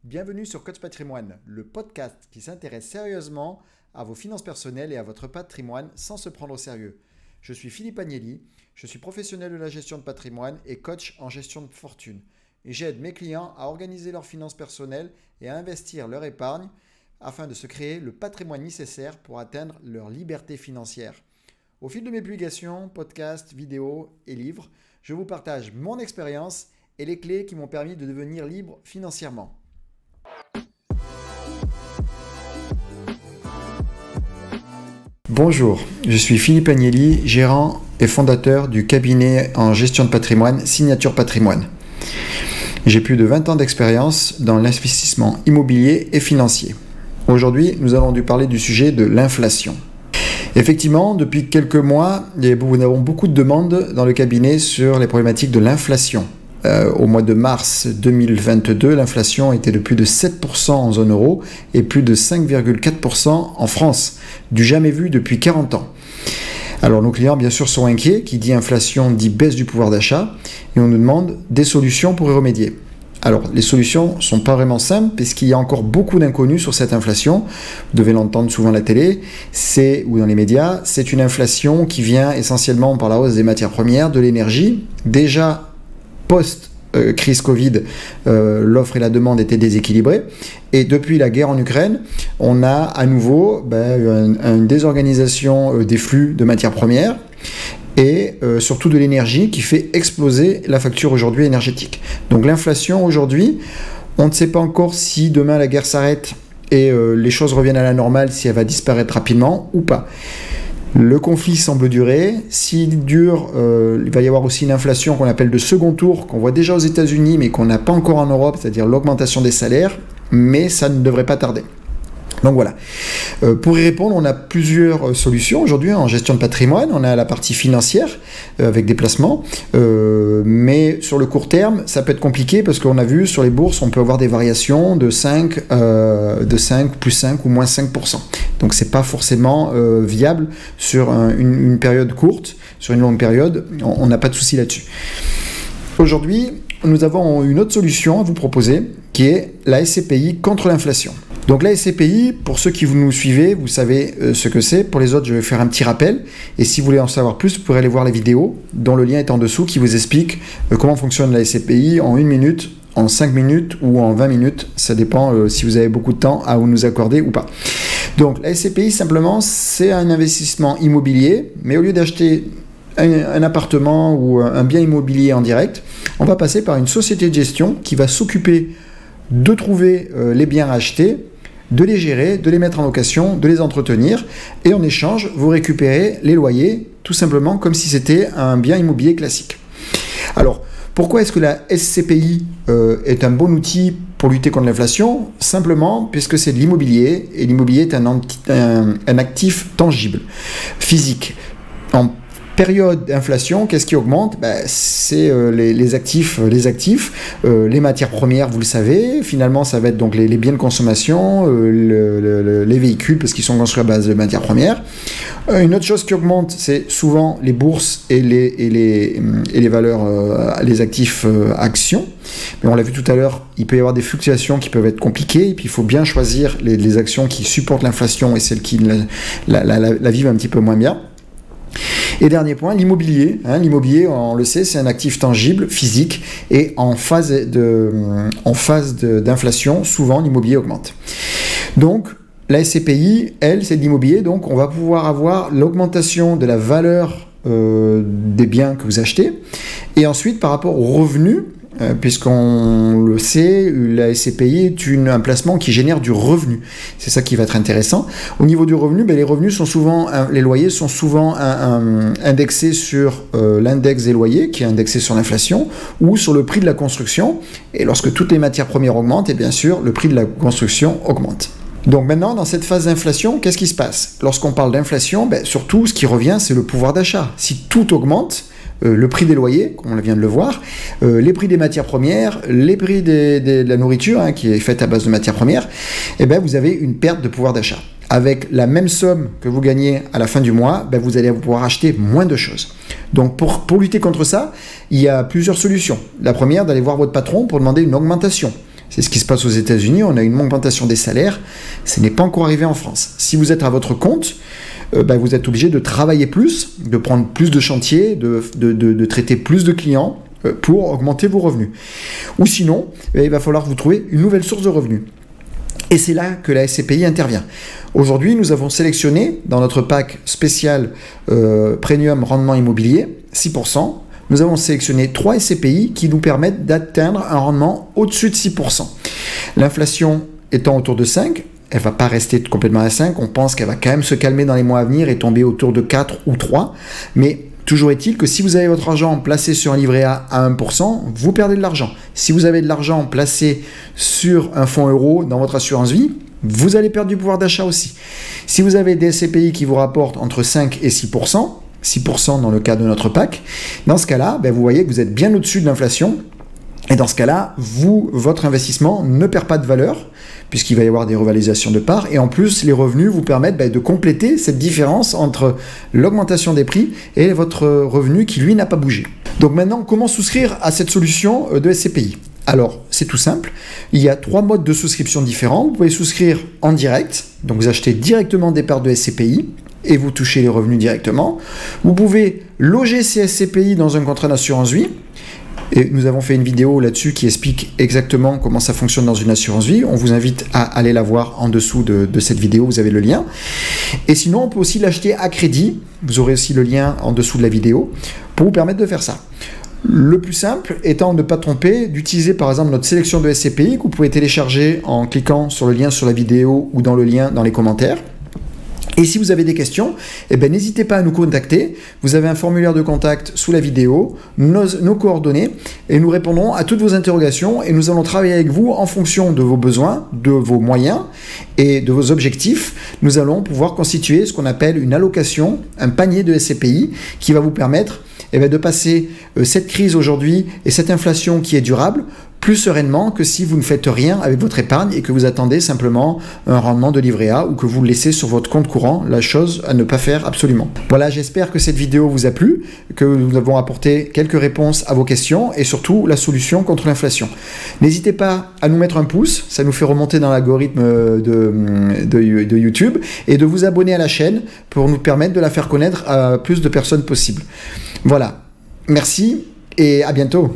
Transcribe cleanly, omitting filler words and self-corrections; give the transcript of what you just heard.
Bienvenue sur Coach Patrimoine, le podcast qui s'intéresse sérieusement à vos finances personnelles et à votre patrimoine sans se prendre au sérieux. Je suis Philippe Agnelli, je suis professionnel de la gestion de patrimoine et coach en gestion de fortune. Et j'aide mes clients à organiser leurs finances personnelles et à investir leur épargne afin de se créer le patrimoine nécessaire pour atteindre leur liberté financière. Au fil de mes publications, podcasts, vidéos et livres, je vous partage mon expérience et les clés qui m'ont permis de devenir libre financièrement. Bonjour, je suis Philippe Agnelli, gérant et fondateur du cabinet en gestion de patrimoine Signature Patrimoine. J'ai plus de 20 ans d'expérience dans l'investissement immobilier et financier. Aujourd'hui, nous allons parler du sujet de l'inflation. Effectivement, depuis quelques mois, nous avons beaucoup de demandes dans le cabinet sur les problématiques de l'inflation. Au mois de mars 2022, l'inflation était de plus de 7% en zone euro et plus de 5,4% en France, du jamais vu depuis 40 ans. Alors nos clients bien sûr sont inquiets, qui dit inflation dit baisse du pouvoir d'achat, et on nous demande des solutions pour y remédier. Alors les solutions ne sont pas vraiment simples puisqu'il y a encore beaucoup d'inconnus sur cette inflation. Vous devez l'entendre souvent à la télé, ou dans les médias, c'est une inflation qui vient essentiellement par la hausse des matières premières, de l'énergie. Déjà post-crise Covid, l'offre et la demande étaient déséquilibrées. Et depuis la guerre en Ukraine, on a à nouveau une désorganisation des flux de matières premières et surtout de l'énergie qui fait exploser la facture aujourd'hui énergétique. Donc l'inflation aujourd'hui, on ne sait pas encore si demain la guerre s'arrête et les choses reviennent à la normale, si elle va disparaître rapidement ou pas. Le conflit semble durer. S'il dure, il va y avoir aussi une inflation qu'on appelle de second tour, qu'on voit déjà aux États-Unis, mais qu'on n'a pas encore en Europe, c'est-à-dire l'augmentation des salaires, mais ça ne devrait pas tarder. Donc voilà. Pour y répondre, on a plusieurs solutions aujourd'hui en gestion de patrimoine. On a la partie financière avec des placements, mais sur le court terme, ça peut être compliqué parce qu'on a vu sur les bourses, on peut avoir des variations de 5, plus 5 ou moins 5%. Donc c'est pas forcément viable sur une période courte, sur une longue période, on n'a pas de souci là-dessus. Aujourd'hui, nous avons une autre solution à vous proposer qui est la SCPI contre l'inflation. Donc la SCPI, pour ceux qui nous suivez, vous savez ce que c'est. Pour les autres, je vais faire un petit rappel. Et si vous voulez en savoir plus, vous pourrez aller voir la vidéo dont le lien est en dessous qui vous explique comment fonctionne la SCPI en 1 minute, en 5 minutes ou en 20 minutes. Ça dépend si vous avez beaucoup de temps à nous accorder ou pas. Donc la SCPI, simplement, c'est un investissement immobilier, mais au lieu d'acheter un appartement ou un bien immobilier en direct, on va passer par une société de gestion qui va s'occuper de trouver les biens à acheter, de les gérer, de les mettre en location, de les entretenir, et en échange, vous récupérez les loyers, tout simplement comme si c'était un bien immobilier classique. Alors, pourquoi est-ce que la SCPI est un bon outil pour lutter contre l'inflation? Simplement puisque c'est de l'immobilier, et l'immobilier est un actif tangible, physique. En période d'inflation, qu'est-ce qui augmente? C'est les actifs, les matières premières, vous le savez. Finalement, ça va être donc les biens de consommation, les véhicules, parce qu'ils sont construits à base de matières premières. Une autre chose qui augmente, c'est souvent les bourses et les valeurs, les actifs actions. Mais on l'a vu tout à l'heure, il peut y avoir des fluctuations qui peuvent être compliquées, et puis il faut bien choisir les actions qui supportent l'inflation et celles qui la vivent un petit peu moins bien. Et dernier point, l'immobilier. L'immobilier, on le sait, c'est un actif tangible, physique, et en phase d'inflation, souvent l'immobilier augmente. Donc, la SCPI, elle, c'est de l'immobilier, donc on va pouvoir avoir l'augmentation de la valeur des biens que vous achetez, et ensuite par rapport aux revenus, puisqu'on le sait, la SCPI est un placement qui génère du revenu. C'est ça qui va être intéressant. Au niveau du revenu, les revenus sont souvent, les loyers sont souvent indexés sur l'index des loyers, qui est indexé sur l'inflation, ou sur le prix de la construction. Et lorsque toutes les matières premières augmentent, et bien sûr, le prix de la construction augmente. Donc maintenant, dans cette phase d'inflation, qu'est-ce qui se passe? Lorsqu'on parle d'inflation, surtout, ce qui revient, c'est le pouvoir d'achat. Si tout augmente, le prix des loyers, comme on vient de le voir, les prix des matières premières, les prix de la nourriture, qui est faite à base de matières premières, vous avez une perte de pouvoir d'achat. Avec la même somme que vous gagnez à la fin du mois, vous allez pouvoir acheter moins de choses. Donc pour lutter contre ça, il y a plusieurs solutions. La première, d'aller voir votre patron pour demander une augmentation. C'est ce qui se passe aux États-Unis, on a une augmentation des salaires, ce n'est pas encore arrivé en France. Si vous êtes à votre compte, vous êtes obligé de travailler plus, de prendre plus de chantiers, de traiter plus de clients pour augmenter vos revenus. Ou sinon, il va falloir vous trouver une nouvelle source de revenus. Et c'est là que la SCPI intervient. Aujourd'hui, nous avons sélectionné dans notre pack spécial Premium Rendement Immobilier, 6%, nous avons sélectionné 3 SCPI qui nous permettent d'atteindre un rendement au-dessus de 6%. L'inflation étant autour de 5, elle ne va pas rester complètement à 5, on pense qu'elle va quand même se calmer dans les mois à venir et tomber autour de 4 ou 3, mais toujours est-il que si vous avez votre argent placé sur un livret A à 1%, vous perdez de l'argent. Si vous avez de l'argent placé sur un fonds euro dans votre assurance vie, vous allez perdre du pouvoir d'achat aussi. Si vous avez des SCPI qui vous rapportent entre 5 et 6%, 6% dans le cas de notre pack, dans ce cas-là, vous voyez que vous êtes bien au-dessus de l'inflation. Et dans ce cas-là, votre investissement ne perd pas de valeur, puisqu'il va y avoir des revalorisations de parts. Et en plus, les revenus vous permettent de compléter cette différence entre l'augmentation des prix et votre revenu qui, lui, n'a pas bougé. Donc maintenant, comment souscrire à cette solution de SCPI ? Alors, c'est tout simple. Il y a 3 modes de souscription différents. Vous pouvez souscrire en direct, donc vous achetez directement des parts de SCPI, et vous touchez les revenus directement. Vous pouvez loger ces SCPI dans un contrat d'assurance vie. Et nous avons fait une vidéo là-dessus qui explique exactement comment ça fonctionne dans une assurance vie. On vous invite à aller la voir en dessous de cette vidéo, vous avez le lien. Et sinon, on peut aussi l'acheter à crédit. Vous aurez aussi le lien en dessous de la vidéo pour vous permettre de faire ça. Le plus simple étant de ne pas tromper, d'utiliser par exemple notre sélection de SCPI que vous pouvez télécharger en cliquant sur le lien sur la vidéo ou dans le lien dans les commentaires. Et si vous avez des questions, n'hésitez pas à nous contacter. Vous avez un formulaire de contact sous la vidéo, nos coordonnées, et nous répondrons à toutes vos interrogations et nous allons travailler avec vous en fonction de vos besoins, de vos moyens et de vos objectifs. Nous allons pouvoir constituer ce qu'on appelle une allocation, un panier de SCPI qui va vous permettre de passer cette crise aujourd'hui et cette inflation qui est durable plus sereinement que si vous ne faites rien avec votre épargne et que vous attendez simplement un rendement de livret A ou que vous le laissez sur votre compte courant, la chose à ne pas faire absolument. Voilà, j'espère que cette vidéo vous a plu, que nous avons apporté quelques réponses à vos questions et surtout la solution contre l'inflation. N'hésitez pas à nous mettre un pouce, ça nous fait remonter dans l'algorithme de YouTube et de vous abonner à la chaîne pour nous permettre de la faire connaître à plus de personnes possible. Voilà, merci et à bientôt.